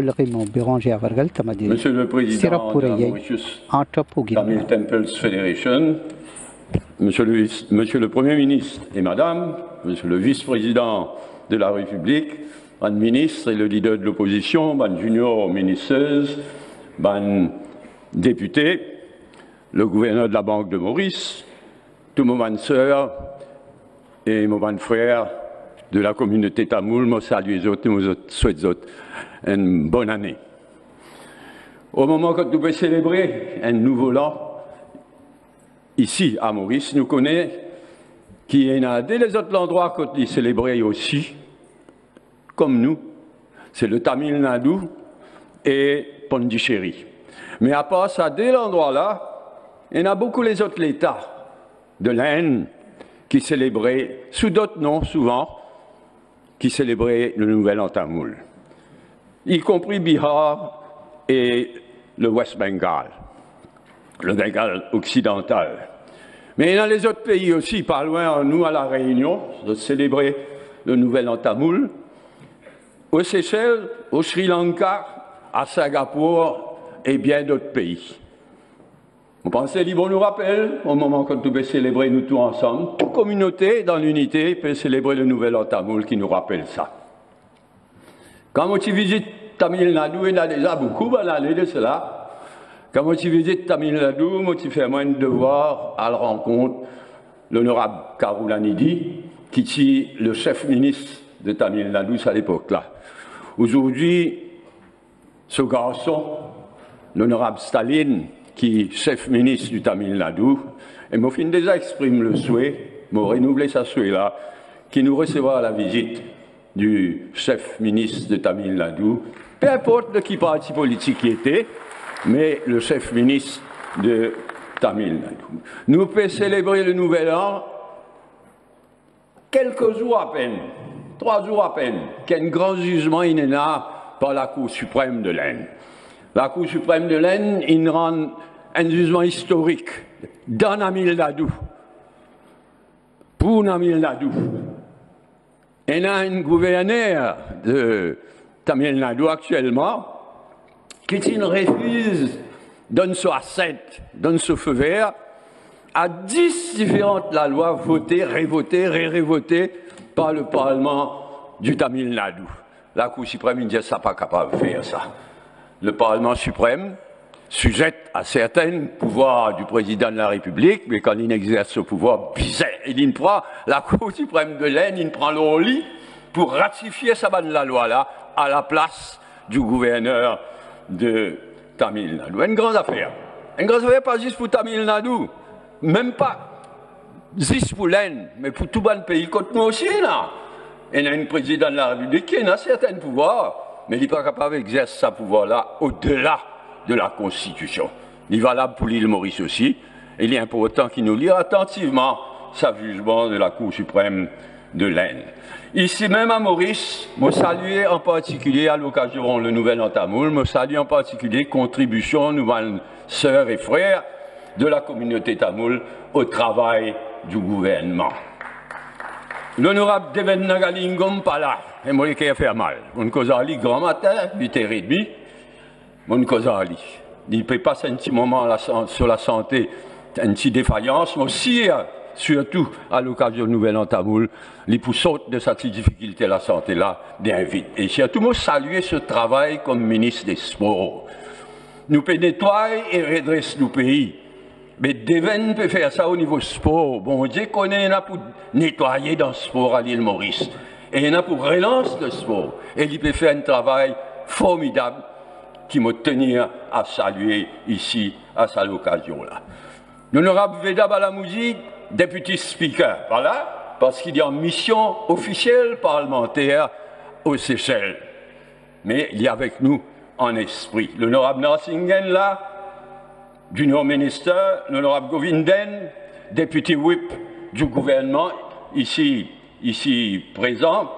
Monsieur le Président de la Mauritius Tamil Temples Federation, Monsieur le Premier ministre et Madame, Monsieur le Vice-président de la République, Madame ministre et le leader de l'opposition, Madame junior ministreuse, Madame député, le gouverneur de la Banque de Maurice, tous mes sœurs et mes frères de la communauté tamoule, je salue les autres et je souhaite une bonne année. Au moment que nous pouvons célébrer un nouveau an, ici à Maurice, nous connaissons qu'il y a des autres endroits que nous célébrons aussi, comme nous, c'est le Tamil Nadu et Pondichéry. Mais à part ça, dès l'endroit-là, il y en a beaucoup les autres États de l'Inde qui célébraient, sous d'autres noms souvent, qui célébraient le Nouvel An tamoul, y compris Bihar et le West Bengal, le Bengale occidental. Mais il y a les autres pays aussi, pas loin, nous à La Réunion, de célébrer le Nouvel An tamoul, aux Seychelles, au Sri Lanka, à Singapour et bien d'autres pays. On pensait libre nous rappelle, au moment que nous devons célébrer nous tous ensemble, toute communauté dans l'unité peut célébrer le Nouvel An tamoul qui nous rappelle ça. Quand tu visites Tamil Nadu, il y en a déjà beaucoup d'années de cela. Quand tu visites Tamil Nadu, tu fais moins de devoir à la rencontre l'honorable Karulanidhi, qui est le chef ministre de Tamil Nadu à l'époque-là. Aujourd'hui, ce garçon, l'honorable Staline, qui est chef ministre du Tamil Nadu, et mon fin déjà exprime le souhait, m'a renouvelé sa souhait-là, qui nous recevra à la visite du chef ministre de Tamil Nadu, peu importe de qui parti politique il était, mais le chef ministre de Tamil Nadu. Nous pouvons célébrer le Nouvel An quelques jours à peine, 3 jours à peine, qu'un grand jugement il a par la Cour suprême de l'Inde. La Cour suprême de l'Inde, il rend un jugement historique dans Tamil Nadu, pour Tamil Nadu. Il y a un gouverneur de Tamil Nadu actuellement qui refuse, donne son assent, donne son feu vert à 10 différentes lois votées, révotées, ré-révotées par le Parlement du Tamil Nadu. La Cour suprême dit ça pas capable de faire ça. Le Parlement suprême, sujette à certains pouvoirs du président de la République, mais quand il exerce ce pouvoir bizarre, il prend la Cour suprême de l'Inde, il prend le lit pour ratifier la loi-là à la place du gouverneur de Tamil Nadu. Une grande affaire. Une grande affaire pas juste pour Tamil Nadu, même pas juste pour l'Inde, mais pour tout le pays comme nous aussi, là. Il y a un président de la République qui a certains pouvoirs, mais il n'est pas capable d'exercer ce pouvoir-là au-delà de la Constitution. Il est valable pour l'île Maurice aussi. Il est important qu'il nous lise attentivement sa jugement de la Cour suprême de l'Inde. Ici même à Maurice, je salue en particulier à l'occasion le Nouvel An tamoul, je salue en particulier contribution de nos sœurs et frères de la communauté tamoule au travail du gouvernement. L'honorable Deven Nagalingam pas là, et moi qui a fait mal. Mon causali grand matin, 8h30, mon causali. Il ne peut pas sentir un moment sur la santé, une petite défaillance, mais aussi, surtout à l'occasion du Nouvel An tamoul, les poussotes de cette difficulté à la santé là, bien vite. Et surtout, moi, saluer ce travail comme ministre des Sports. Nous pouvons nettoyer et redresser nos pays. Mais Deven peut faire ça au niveau sport. Bon Dieu connaît, il y en a pour nettoyer dans le sport à l'île Maurice. Et il y en a pour relancer le sport. Et il peut faire un travail formidable qui me tenir à saluer ici, à cette occasion-là. L'honorable Veda Balamouzi, député speaker, voilà, parce qu'il est en mission officielle parlementaire aux Seychelles. Mais il est avec nous en esprit. L'honorable Narsingen, là, junior minister, l'honorable Govinden, député whip du gouvernement, ici présent,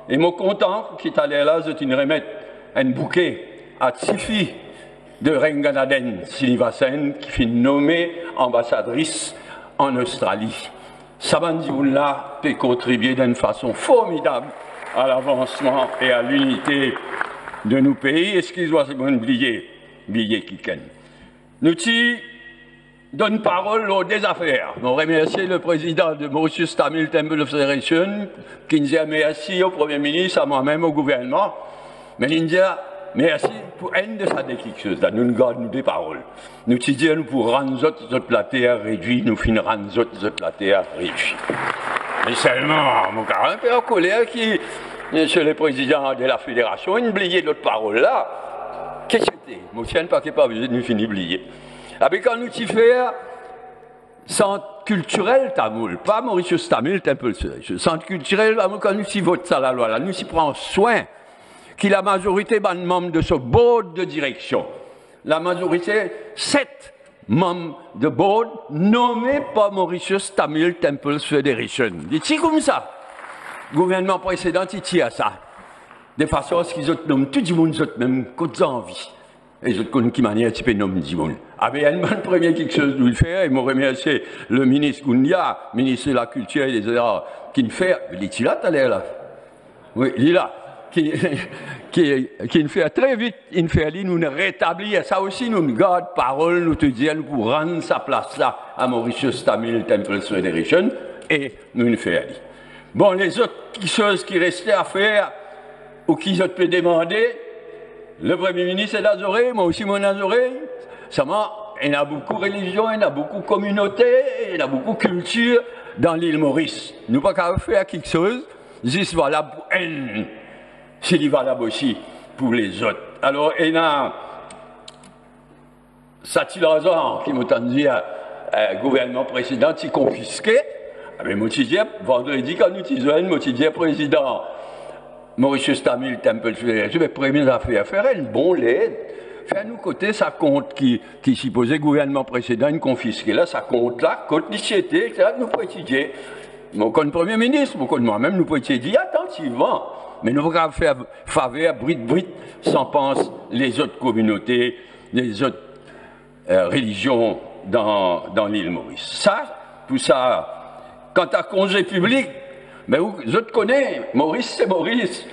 et moi content qu'il est allé là, je te remettre un bouquet à Tsifi de Renganaden Sinivasen, qui fut nommée ambassadrice en Australie. Sabandioula peut contribuer d'une façon formidable à l'avancement et à l'unité de nos pays, excusez-moi, c'est bon, oublier qui ken. Nous donne parole aux des affaires. Nous remercions le président de Mauritius Tamil Temple Federation, qui nous a merci au Premier ministre, à moi-même, au gouvernement. Mais il nous a merci pour une de sa déclication. Nous nous gardons des paroles. Nous disons pour rendre la terre réduite, nous finissons rendre la terre réduite. Mais seulement, mon gars, un peu en colère qui, monsieur le président de la fédération, il a oublié notre parole là. Qu'est-ce que c'était? Moi, je ne sais pas qu'il n'y a pas besoin de nous finir oublier. Avec quand nous y faisons centre culturel tamoul, pas Mauritius Tamil Temple Federation, centre culturel, quand nous y votons ça la loi là, nous y prenons soin que la majorité des membres de ce board de direction, la majorité, 7 membres de board nommés par Mauritius Tamil Temple Federation. C'est comme ça. Le gouvernement précédent, il tient ça. De façon à ce qu'ils nomment tout le monde, même quand envie. Et je connais qui manière tu peux nommer du monde. Ah ben, il y a une bonne première quelque chose de le faire, et je remercie le ministre Goundia, ministre de la Culture et des Arts, qui le fait, il est là, t'as l'air là. Oui, il est là. Qui nous fait très vite, il fait, nous rétablir, ça aussi, nous garde parole, nous te disons, pour rendre sa place là, à Mauritius Tamil Temple Federation, et nous le fait aller. Bon, les autres choses qui restaient à faire, ou qui je peux demander, le Premier ministre est d'Azoré, moi aussi mon Azoré. Il y a beaucoup de religions, il y a beaucoup de communautés, il y a beaucoup de cultures dans l'île Maurice. Nous ne pouvons pas faire quelque chose, juste valable pour elle, c'est valable aussi pour les autres. Alors, il y a Satil-Razan qui m'a entendu au gouvernement précédent, qui confisquait. Mais moi, je dis, vendredi, quand nous disons, moi, je dis, président, Mauritius Tamil Temple Federation, les premières affaires à faire, un bon lait. Faire nous côté, ça compte qui supposait gouvernement précédent, une confisqué. Là, ça compte là, compte l'ICT, etc. Nous pouvons étudier. Mon compte Premier ministre, mon compte moi-même, nous pouvons étudier attentivement. Mais nous ne pouvons pas faire faveur, brite, sans penser les autres communautés, les autres religions dans l'île Maurice. Ça, tout ça, quant à congé public, mais je te connais, Maurice, c'est Maurice.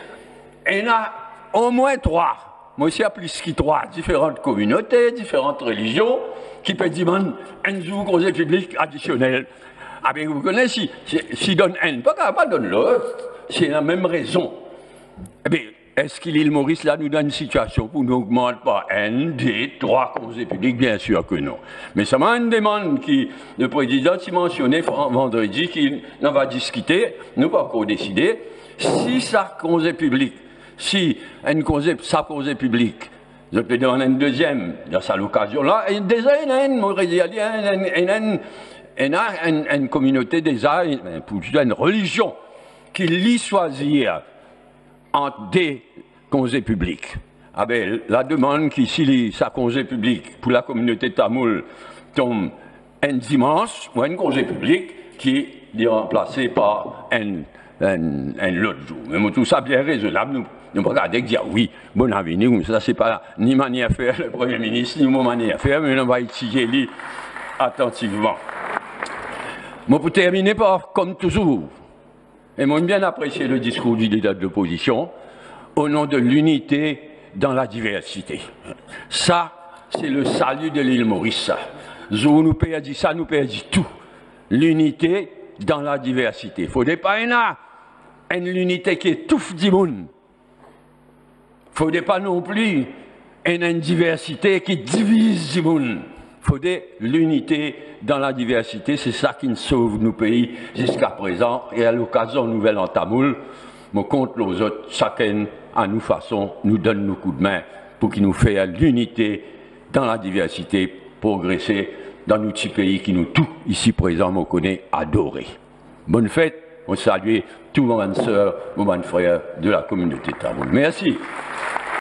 Il y en a au moins 3. Moi aussi, il y a plus que 3. Différentes communautés, différentes religions, qui peuvent demander un jour congé public additionnel. Ah bien, vous connaissez, si donne un, pas donne l'autre, c'est la même raison. Eh bien, est-ce que l'île Maurice, là, nous donne une situation pour nous augmenter par 1, 2, 3 congés publics? Bien sûr que non. Mais ça m'a une demande qui, le président s'y mentionnait vendredi, qu'il en va discuter, nous pas encore décidé, si ça congé public, si ça congé public, je peux demander un deuxième, dans cette occasion-là, et déjà, il y a une communauté déjà, une religion, qui lit choisir entre des congés publics. Ah ben, la demande qui, si sa congé public pour la communauté tamoul tombe un dimanche ou un congé public qui est remplacé par un autre jour. Mais tout ça bien raisonnable, nous ne regardons que dire oui, bon avenir, ça c'est pas ni manière à faire le Premier ministre, ni mon manière à faire, mais on va étudier lui attentivement. Moi, pour terminer par, comme toujours, et moi, j'ai bien apprécié le discours du leader de l'opposition au nom de l'unité dans la diversité. Ça, c'est le salut de l'île Maurice. Zou nous peut dire ça, nous peut dire tout. L'unité dans la diversité. Il ne faudrait pas une unité qui étouffe du monde. Il ne faudrait pas non plus une diversité qui divise du monde. Il faudrait l'unité dans la diversité, c'est ça qui nous sauve nos pays jusqu'à présent. Et à l'occasion nouvelle en tamoul, mon compte les autres, chacun à nous façon, nous donne nos coups de main pour qu'il nous fasse l'unité dans la diversité, progresser dans nos petits pays qui nous tous ici présents, me connaît adorés. Bonne fête, on salue tous vos bonnes sœurs, vos bonnes frères de la communauté tamoul. Merci.